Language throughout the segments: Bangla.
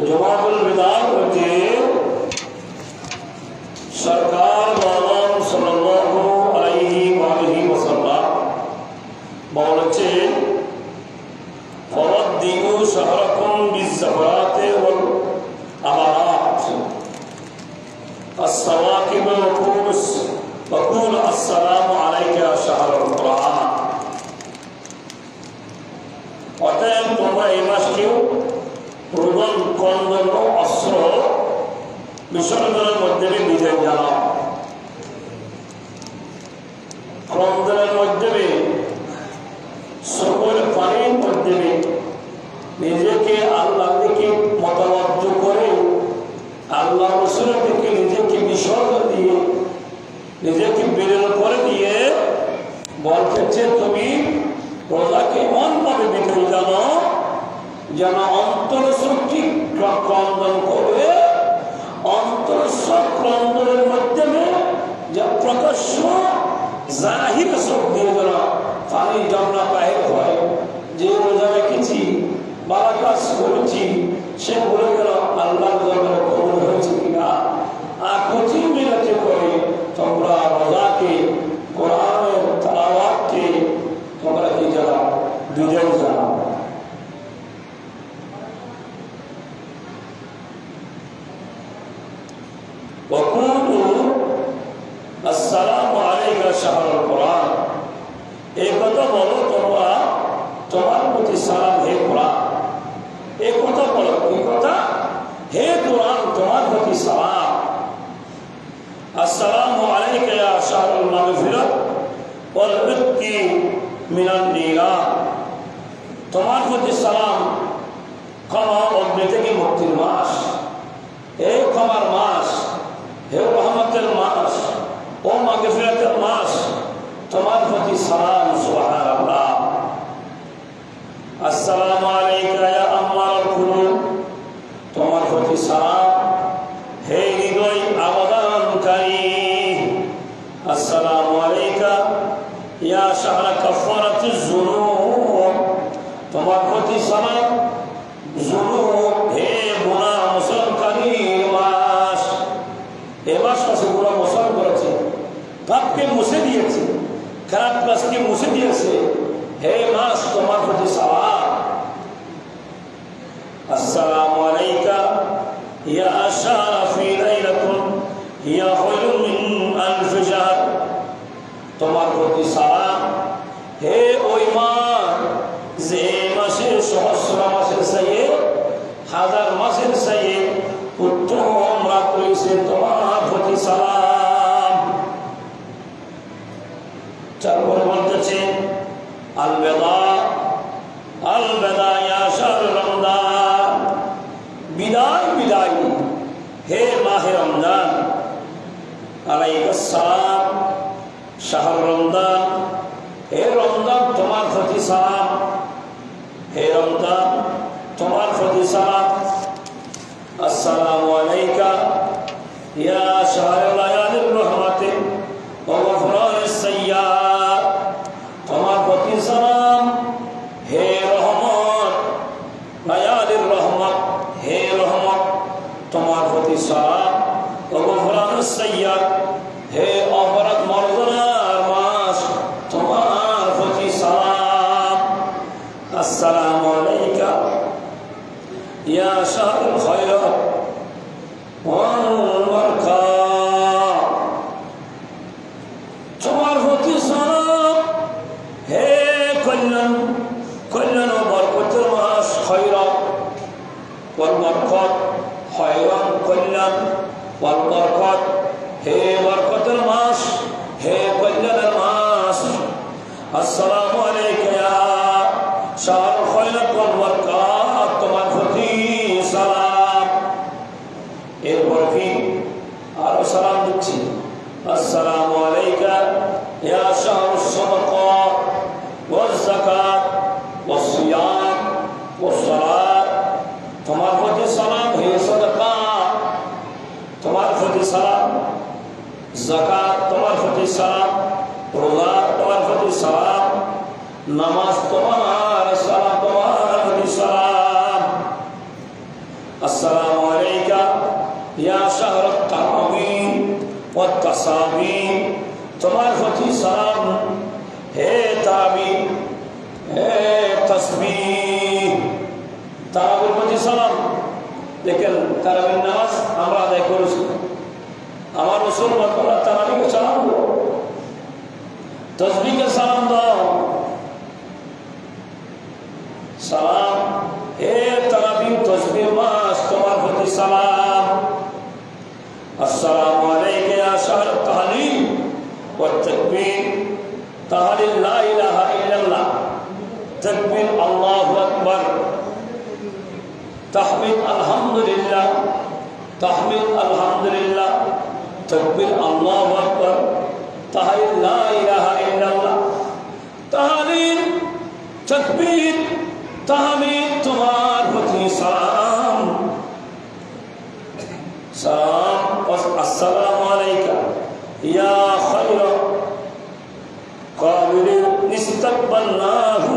जवाबुल विदात হচ্ছে সরকার মাওলানা সাল্লাল্লাহু আলাইহি ওয়াসাল্লাম বলেছেন ফওয়াদ্দিউ শাহরাকুম বিজ-জাফরাতি ওয়াল আমারাত السواكب وقول السلام عليك يا شهر القرآن অতএব তোমরা এই মাসকেও রোদন ক্রন্দন ও অস্ত্র বিসর্জনের মধ্যে বিজয় জানাও। ক্রন্দনের মধ্যে সকল পানির মধ্যে নিজেকে আল্লাহ থেকে মতাবদ্ধ করে আল্লাহ রসুলের থেকে নিজেকে বিসর্গ দিয়ে নিজেকে বেরোন করে দিয়ে বলতেছে তুমি রোজাকে এমন ভাবে বিজয় জানো যেন অন্তর শক্তি ক্রন্দন করবে, অন্তর সব ক্রন্দনের মাধ্যমে যা প্রকাশ্য জাহির শোক দিয়ে যেন পানি জমনা বাহির হয়। যে রোজা রেখেছি বালা কাজ করেছি সে বলে গেল আল্লাহ দরবারে কবুল হয়েছে কিনা। আর প্রতি মিনিটে করে তোমরা রোজাকে কোরআনের তেলাওয়াতকে তোমরা কি জানাও, বিজয় জানাও। আসসালামু আলাইকা শাহরুল কোরআন, এই কথা বলো তোমরা তোমার প্রতি সালাম হে কোরআন। এই কথা বলো, কি কথা? হে কোরআন তোমার প্রতি সালাম। আসসালামু আলাইকা ইয়া শাহরুল মাগফিরাত ওয়াল ইতকি মিনান নিরাম, তোমার প্রতি সালাম ক্ষমা অগ্নি থেকে মুক্তির মাস, হে ক্ষমার মাস, হে রহমতের মাস, ও মাগফিরাতের মাস, তোমার প্রতি সালাম। সুবহানাল্লাহ। আসসালামু আলাইকা ইয়া আম্মারুল কুলুব, তোমার প্রতি সালাম হে হৃদয় আবেদনকারী। আসসালামু আলাইকা ইয়া শাহরা কাফারাতুজ যুনুব, তোমার প্রতি সালাম যুনুব হে গুনাহ মোচনকারী মাস। এ মাস মাসে গুনাহ মোচন করেছে, পাপকে মুছে দিয়েছে, খারাপ কাজকে মুছে দিয়েছে। হে মাস তোমার প্রতি সালাম। আসসালামু আলাইকা ইয়া শারাফি লাইলাতুন ইয়া খায়রুম মিন আলফি শাহর, তোমার প্রতি সালাম হে ওই মাস যে মাসে সহস্র মাসের চাইয়ে হাজার মাসের চাইয়ে উত্তম রাত রয়েছে, তোমার প্রতি সালাম। তারপরে বলতেছে আলবেদা আলবেদা ইয়া শাহর রমজান, বিদায় বিদায় হে মাহে রমজান। আলাইকাস সালাম শাহর রমজান, হে রমজান তোমার প্রতি সালাম, হে রমজান তোমার প্রতি সালাম। আসসালামু আলাইকা ইয়া শাহর লায়ালির রহমাতে ওয়া গফরানিস সাইয়্যাত, তোমার প্রতি সালাম হে রহমত লায়ালির রহমত, হে রহমত তোমার প্রতি সালাম। ওয়া গফরানিস সাইয়্যাত, হে অপরাধ মার্জনার মাস, তোমার প্রতি সালাম। আসসালামু আলাইকা ইয়া শাহরুল খায়রাত ওয়াল বারাকাত, তোমার প্রতি সালাম হে কল্যাণ কল্যাণ ও বরকতের মাস। খায়রাত ওয়াল বারাকাত, খায়রাত কল্যাণ, ওয়াল বারাকাত হে বরকতের মাস, হে কল্যাণের মাস। আসসালামু আলাইকা ইয়া শাহরুল খায়রাত ওয়াল বারাকাত, তোমার প্রতি সালাম। এরপর কি আরো সালাম দিচ্ছি। আসসালামু আলাইকা ইয়া শাহরুস সাদাকাত ওয়াজ যাকাত ওয়াস সিয়াম ওয়াস সালাত, তোমার প্রতি সালাম হে সাদাকা, তোমার প্রতি সালাম। যাকাত তোমার প্রতি সালাম, রোজা তোমার প্রতি সালাম, নামাজ তোমার সালাম, والتصابين তোমার প্রতি সালাম হে তাবি হে তাসবিহ তারাবির প্রতি সালাম দেখেন তারাবির নামাজ আমরা আদায় করেছি আমার রাসূল বলেন তারাবিকে সালাম দাও তাসবিহকে সালাম দাও সালাম হে তারাবি তাসবিহ মাস তোমার প্রতি সালাম আসসালামু আলাইকা ইয়া শাহর তাহলিল ওয়া তাকবীর তাহলিল লা ইলাহা ইল্লাল্লাহ তাকবীর আল্লাহু আকবার তাহমিদ আলহামদুলিল্লাহ তাহমিদ আলহামদুলিল্লাহ তাকবীর আল্লাহু আকবার তাহলিল লা ইলাহা ইল্লাল্লাহ তাহলিল তাকবীর তাহমিদ তোমার প্রতি সালাম সালাম আসসালামু আলাইকা ইয়া খায়র কাবিলিন ইস্তাকবালনাহু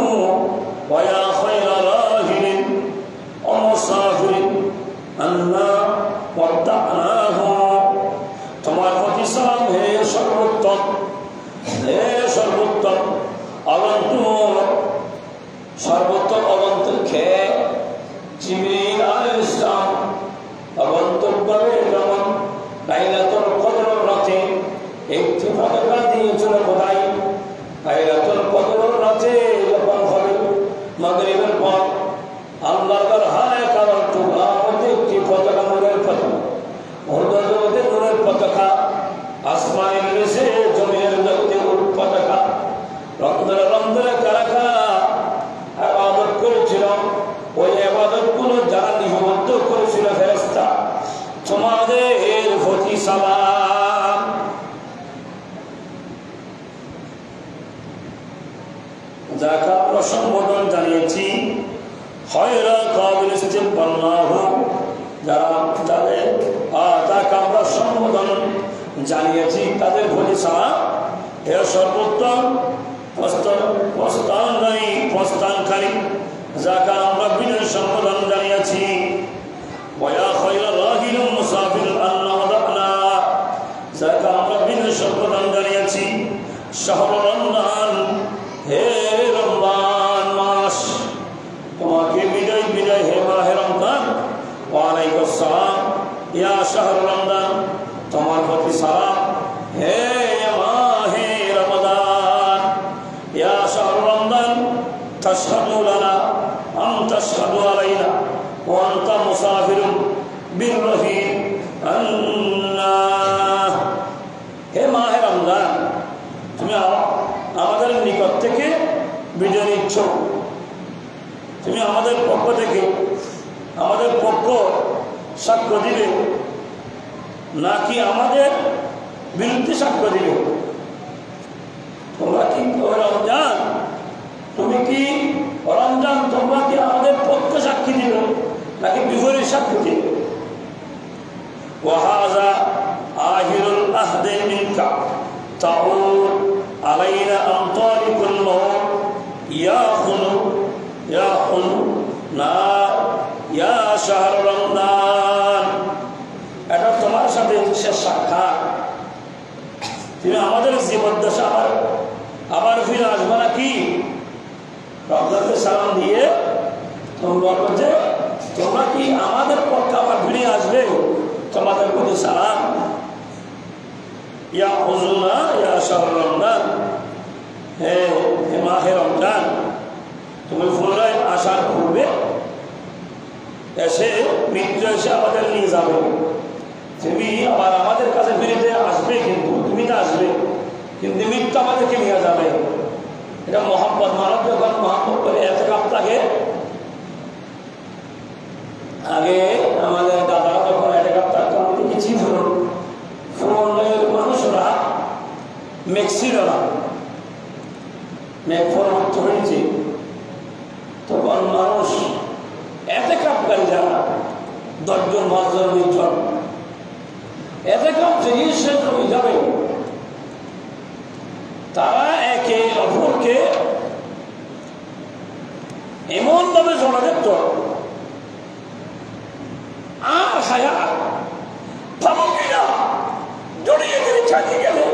ওয়া ইয়া খায়র রাহিলিন ওয়া মুসাফিরিন আন্না ওয়াদানাহু তোমার প্রতি সালাম হে সর্বোত্তম অগন্তর সর্বোত্তম অগন্তর খেয়ে জিবরিল আলাইহিস সালাম অগন্তর করে যেমন লাইলাতুল কদর রাতে একটি পতাকা দিয়েছিল খোদাই লাইলাতুল কদর রাতে যখন হবে মাগরিবের পর আল্লাহর হায় কারণ টুকরার মধ্যে একটি পতাকা নূরের পতাকা মর্যাদার নূরের পতাকা আসমানের নিচে জমিনের জগতে পতাকা রন্ধরে রন্ধরে কারা কারা ইবাদত করেছিল ওই ইবাদতগুলো যারা নিবদ্ধ করেছিল ফেরেশতা তোমাদের প্রতি সালাম যাকে আমরা সম্বোধন জানিয়েছি খায়রা কাবিল ইস্তিগফারনাহু যারা তাদের যাকে আমরা সম্বোধন জানিয়েছি তাদের প্রতি সালাম হে সর্বোত্তম প্রস্থানকারী যাকে আমরা বিনয় সম্বোধন জানিয়েছি ওয়া খায়রা রাহিলুন মুসাফির আন্না ওয়াদানা যাকে আমরা বিনয় সম্বোধন জানিয়েছি শাহরু রমজান হে রমজান মাস তোমাকে বিজয় বিজয় হে মাহে রমজান ওয়া আলাইকুস সালাম ইয়া শাহরু রমজান তোমার প্রতি সালাম হে মাহে রমজান ইয়া শাহরু রমজান তাশহাদু লানা আন তাশহাদু আলাইনা ওয়া আনতা মুসাফিরুন বিররহিম আন্না হে মাহে রমজান তুমি আমাদের নিকট থেকে বিজয় নিচ্ছ তুমি আমাদের পক্ষ থেকে আমাদের পক্ষ সাক্ষ্য দিবে নাকি আমাদের বিরুদ্ধে সাক্ষ্য দিবে তোমরা কি রমজান তুমি কি রমজান তোমরা কি আমাদের পক্ষে সাক্ষী দিবে নাকি বিপরীত সাক্ষী দিবে ওয়াহাযা আহিরুল আহদে মিনকা তাউর আলাইনা আমতারিকুল মাউত ইয়াখুলু না ইয়া শাহর রমজান এটা তোমার সাথে শেষ সাক্ষাৎ তুমি আমাদের জীবদ্দশা আবার ফিরে আসবে নাকি রমজানকে সালাম দিয়ে তোমরা কি আমাদের পক্ষে আবার ফিরে আসবে তোমাদের প্রতি সালাম ইয়া হুজুনা ইয়া শাহর রমজান হে মাহে রমজান তুমি পুনরায় আসার পূর্বে এসে মৃত্যু এসে আমাদের নিয়ে যাবে তুমি আবার আমাদের কাছে ফিরে আসবে কিন্তু তুমি তো আসবে কিন্তু মৃত্যু আমাদেরকে নিয়ে যাবে এটা মোহাম্মদ মানব যখন মোহাম্মদ করে এতেকাফ থাকে আগে আমাদের দাদারা যখন এতেকাফ থাকতো আমি দেখেছি ধরুন মানুষরা মেক্সির মেঘ পরবর্তী হয়েছে তখন মানুষ এতেকাফকারী যারা 10 জন 5 জন 20 জন এতেকাফ থেকে শেষ হয়ে যাবে তারা একে অপরকে এমন ভাবে জড়া দেখত আর হায়া জড়িয়ে গেলে পৌঁছাতে গেলে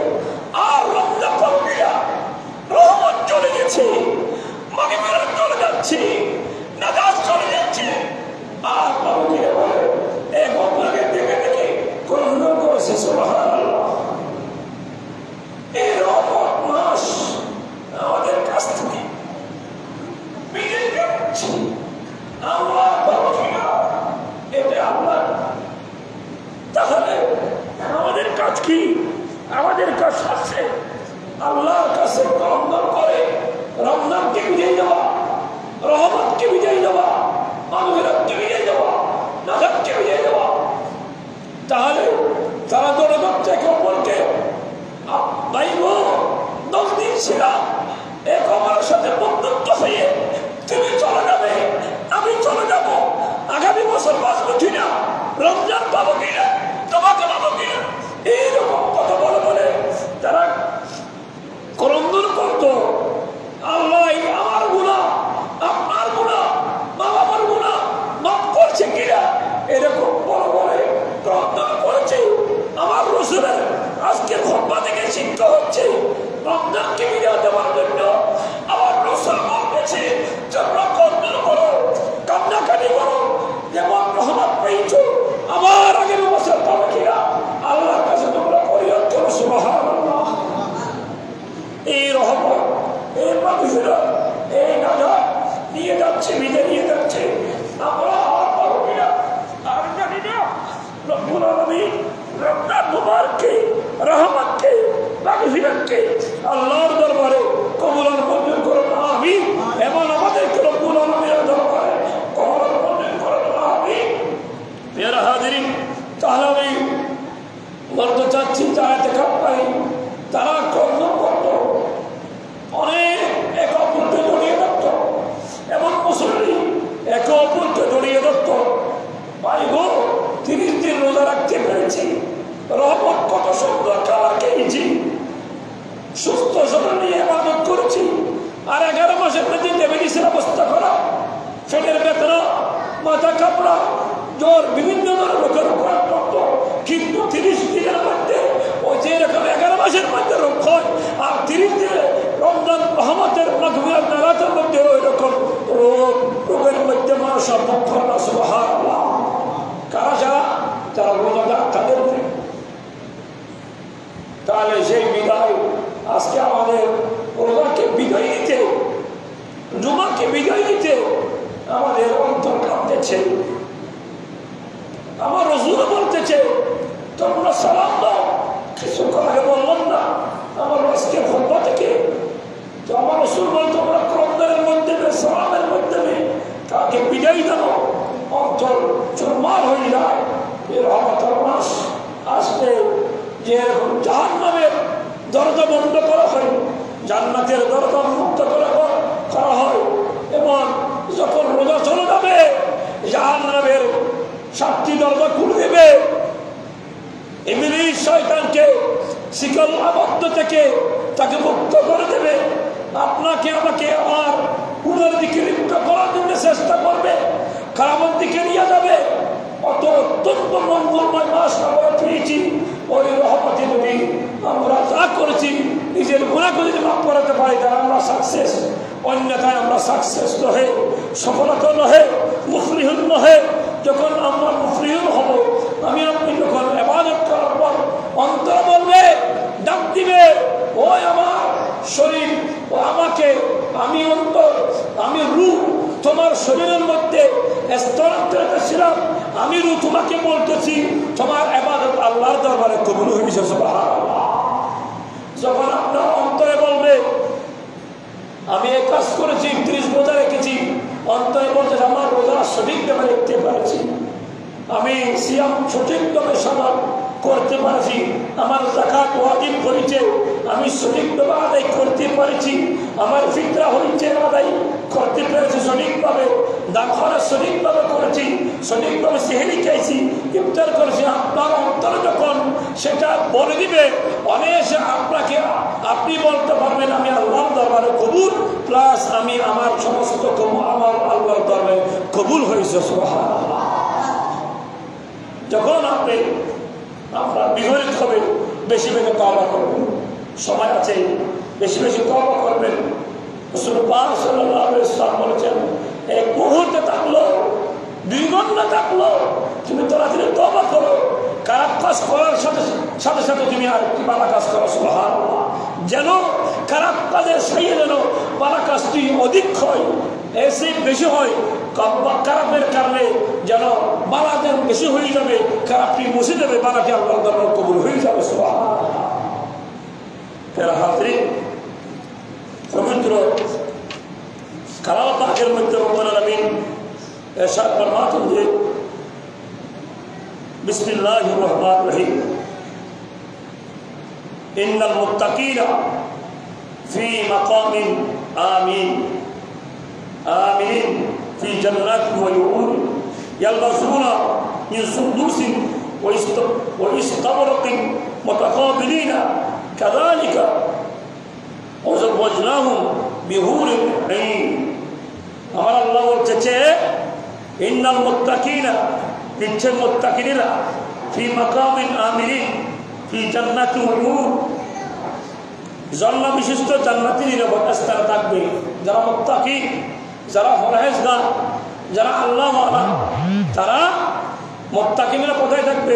আর রমজান পাবলিয়া রহমত চলে গেছে, মাগফিরাত চলে যাচ্ছে, নাজাত চলে যাচ্ছে। আর পাবলিয়া বলে এই ঘটনাকে দেখে দেখে ক্রন্দন করেছে সুবহানাল্লাহ। এই রহমত মাস আমাদের কাছ থেকে বিদায় যাচ্ছে, আমরা পাবলিয়া এটা আল্লাহ। তাহলে আমাদের কাজ কি? আমাদের কাজ আছে আল্লাহর কাছে ক্রন্দন করে রমজানকে বিদায় দেওয়া, রহমতকে বিদায় দেওয়া, মাগফিরাতকে বিদায় দেওয়া, নাজাতকে বিদায় দেওয়া। তাহলে তারা দরদ থেকে অপরকে ভাই গো 10 দিন ছিলাম এক অপরের সাথে বন্ধুত্ব হয়ে তুমি চলে যাবে, আমি চলে যাব, আগামী বছর বাঁচবো কিনা, রমজান পাবো কিনা, তোমাকে পাবো কিনা, এইরকম কথা বলে বলে তারা ক্রন্দন করতো। আল্লাহ আমার গুনাহ, আপনার গুনাহ, মা বাবার গুনাহ মাফ করছে কিনা এরকম বলে বলে ক্রন্দন করেছে। আমার রাসূলের আজকের খুতবা থেকে শিক্ষা হচ্ছে রমজানকে বিদায় দেওয়ার জন্য আমার রাসূল বলেছে তোমরা ক্রন্দন করো, কান্নাকাটি করো, যেমন রহমত পেয়েছো আবার আগের বছর পাবে কিনা আল্লাহর কাছে তোমরা ফরিয়াদ করো সুবহানাল্লাহ। এই রহমত, এই মাগফিরাত, এই নাজাত নিয়ে যাচ্ছে, বিদায় নিয়ে যাচ্ছে, আমরা আর পাবো কিনা আর জানি না। রব্বুল আলামিন রমজান মুবারককে, রহমতকে, মাগফিরাতকে আল্লাহর দরবারে কবুল আর মঞ্জুর করুন আমিন। এবং আমাদেরকে রব্বুল আলামিনের দরবারে কবুল আর মঞ্জুর করুন আমিন। প্রিয় হাজিরিন, তাহলে আমি বলতে চাচ্ছি যারা এতেকাফকারী তারা ক্রন্দন করত, অনেক একে অপরকে জড়িয়ে ধরত এবং মুসল্লি একে অপরকে জড়িয়ে ধরত। ভাই গো 30 দিন রোজা রাখতে পেরেছি, রহমত কত সুন্দর খাবার খেয়েছি, সুস্থ শরীর নিয়ে ইবাদত করেছি। আর 11 মাসের মধ্যে ডায়াবেটিসের অবস্থা করা, পেটের বেদনা, মাথা কাপড়া, জ্বর, বিভিন্ন ধরনের রোগের আক্রান্ত। কিন্তু 30 দিনের মধ্যে ওই যে এরকম 11 মাসের মধ্যে রোগ হয় আর 30 দিনে রমজান রহমতের মাগফিরাত নাজাতের মধ্যে ওই রকম রোগের মধ্যে মানুষ মুক্ত হয় না সুবহানাল্লাহ। কারা যারা যারা রোজাদার তাদের মনে। তাহলে সেই বিদায় আজকে আমাদের রোজাকে বিদায় দিতে, জুমাকে বিদায় দিতে আমাদের অন্তর কাঁপতেছে। আমার রাসূল বলতেছে তোমরা সালাম দাও, কিছুক্ষণ আগে বললাম না আমার আজকের খুতবা থেকে, তো আমার রাসূল বল তোমরা ক্রন্দনের মাধ্যমে, সালামের মাধ্যমে তাকে বিদায় দাও, অন্তর চুরমার হয়ে যায়। এর রহমতের মাস আসলে যে এরকম জাহান্নামের দরজা বন্ধ করা হয়, জান্নাতের দরজা মুক্ত করা হয় এবং যখন রোজা চলে যাবে জাহান্নামের 7টি দরজা খুলে দেবে। ইবলীস শয়তানকে শিকল আবদ্ধ থেকে তাকে মুক্ত করে দেবে, আপনাকে আমাকে আমার গুনার দিকে লিপ্ত করার জন্য চেষ্টা করবে, খারাপের দিকে নিয়ে যাবে। অত অত্যন্ত মঙ্গলময় মাস আমরা পেয়েছি। ওই রহমতে যদি আমরা যা করেছি নিজের গুনাহকে যদি মাফ করাতে পারি তাহলে আমরা সাকসেস, অন্যথায় আমরা সাকসেস নহে, সফলতা নহে, মুফলিহুন নহে। যখন আমরা মুফলিহুন হব, আমি আপনি যখন ইবাদত করার পর অন্তর বলবে, ডাক দিবে, ওই আমার শরীর ও আমাকে, আমি অন্তর, আমি রূহ তোমার শরীরের মধ্যে স্থানান্তরিত ছিলাম, আমি রূহ তোমাকে বলতেছি তোমার ইবাদত আল্লাহর দরবারে কবুল হয়েছে সুবহানাল্লাহ। যখন আপনার অন্তরে বলবে আমি এই কাজ করেছি, 30 রোজা রেখেছি, অন্তরে বলতে আমার রোজা সঠিকভাবে রাখতে পারছি, আমি সিয়াম সঠিকভাবে সামাল করতে পারছি, আমার যাকাত ওয়াজিব হয়েছে আমি সঠিকভাবে আদায় করতে পারছি, আমার ফিতরা হয়েছে আদায় করতে পেরেছি সঠিকভাবে, দান খরচ সঠিকভাবে করেছি, সঠিকভাবে সেহরি খাইছি, ইফতার করেছি। আপনার অন্তর যখন সেটা বলে দিবে, অনেসে আপনাকে আপনি বলতে পারবেন আমি আল্লাহর দরবারে কবুল, প্লাস আমি আমার সমস্ত আমার আল্লাহর দরবারে কবুল হয়েছে সুবহানাল্লাহ। যখন আপনি আপনার বিগলিত হবে, বেশি বেশি তওবা করবেন, সময় আছে, বেশি বেশি তওবা করবেন। রাসূল পাক সাল্লাল্লাহু আলাইহি ওয়াসাল্লাম বলেছেন, এক মুহূর্তে থাকলো, 2 ঘন্টা থাকলো, তুমি তাড়াতাড়ি তওবা করো। খারাপ কাজ করার সাথে সাথে সাথে তুমি আরেকটি ভালো কাজ করো, সুবহানাল্লাহ। যেন খারাপ কাজের সাইয়ে যেন ভালো কাজটি অধিক হয়, এসে বেশি হয়। খারাপের কারণে যেন বালাদের বেশি হয়ে যাবে, খারাপটি মুছে দেবে, বালাটি আল্লাহর দরবারে কবুল হয়ে যাবে, সুবহানাল্লাহ। প্রিয় হাজরিন, পবিত্র কালাম পাকের মধ্যে রব্বুল আলামিন ইরশাদ ফরমাতেন যে বিসমিল্লাহির রহমানির রহিম, ইন্নাল মুত্তাকিনা ফি মাকামিন আমিন আমিন ফি জান্নাতিন ওয়া ইউন ইয়ালবাসুনা মিন সুন্দুসিন ওয়া ইস্তাবরাকিন মুতাকাবিলিনা কাযালিকা ওয়া যাওয়াজনাহুম বিহুরিন আইন। আমার আল্লাহ বলছে, ইন্নাল মুত্তাকিনা, নিশ্চয় মুত্তাকিনরা, ফি মাকামিন আমিন ফি জান্নাতিন ওয়া ইউন, জান্নাত বিশিষ্ট জান্নাতি নিরাপত্তায় থাকবে। যারা মুত্তাকি, যারা পরহেজগার, যারা আল্লাহ ওয়ালা, তারা মুত্তাকিনরা কোথায় থাকবে?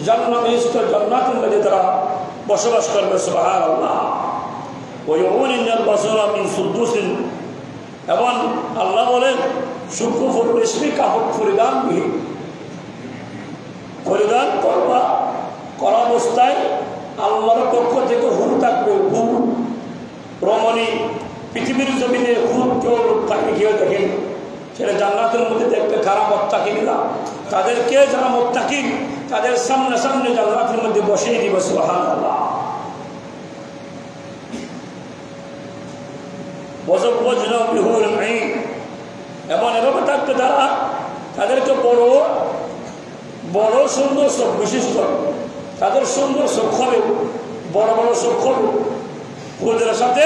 জান্নাত বিশিষ্ট জান্নাতের মধ্যে তারা বসবাস করবে, সুবহানাল্লাহ। ওয়া ইউনিন ইয়ালবাসুনা মিন সুন্দুসিন, এবং আল্লাহ বলেন শুক্রফুল রেশমি কাপড় পরিধান করবা, করা অবস্থায় আল্লাহর পক্ষ থেকে হুর থাকবে, হুর রমণী। পৃথিবীর জমিনে হুর কেউ তাকে কেউ দেখেন, সেটা জান্নাতের মধ্যে দেখতে খারাপ মুত্তাকিনরা, তাদেরকে যারা মুত্তাকিন তাদের সামনে সামনে জান্নাতের মধ্যে বসিয়ে দিবে, সুবহানাল্লাহ। এবং এভাবে থাকতে তারা তাদেরকে বড় বড় সুন্দর চোখ বিশিষ্ট, তাদের সুন্দর চোখ হবে, বড় বড় চোখ হবে। হুজুরের সাথে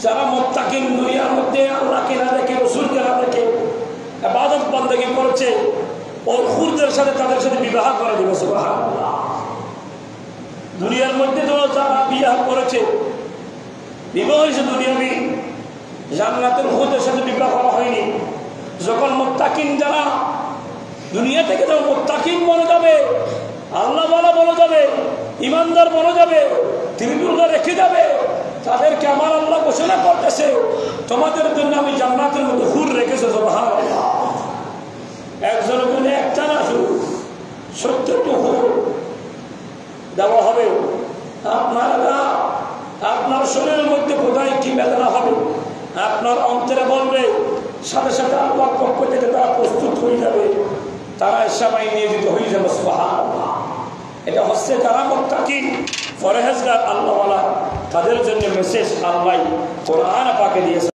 যারা মুত্তাকিন দুনিয়ার মধ্যে আল্লাহকে না দেখে, রাসূলকে না দেখে ইবাদত বন্দেগী করেছে, ওই হুজুরের সাথে তাদের সাথে বিবাহ করে দিবে, সুবহানাল্লাহ। দুনিয়ার মধ্যে তো যারা বিবাহ করেছে, বিবাহ হয়েছে দুনিয়াবি, জান্নাতের হুজুরের সাথে বিবাহ করা হয়নি। যখন মুত্তাকিন যারা দুনিয়া থেকে যখন মুত্তাকিন বলে যাবে, আল্লাহ ওয়ালা বলে যাবে, ইমানদার বলে যাবে, তিরবিরদা রেখে যাবে, তাদেরকে আমার আল্লাহ ঘোষণা করতেছে, তোমাদের জন্য আমি জান্নাতের মধ্যে হুর রেখেছে, সুবহানাল্লাহ। একজনের জন্য একটা না, শুধু 70টি হুর দেওয়া হবে। আপনার শরীরের মধ্যে কোথায় কি বেদনা হবে, আপনার অন্তরে বলবে, সাথে সাথে আল্লাহর পক্ষ থেকে তারা প্রস্তুত হয়ে যাবে, তারা সবাই নিয়োজিত হয়ে যাবে, সুবহানাল্লাহ। এটা হচ্ছে যারা মুত্তাকিন, পরহেজগার, আল্লাহওয়ালা, তাদের জন্য মেসেজ আল্লাহ কোরআন পাকে দিয়েছে।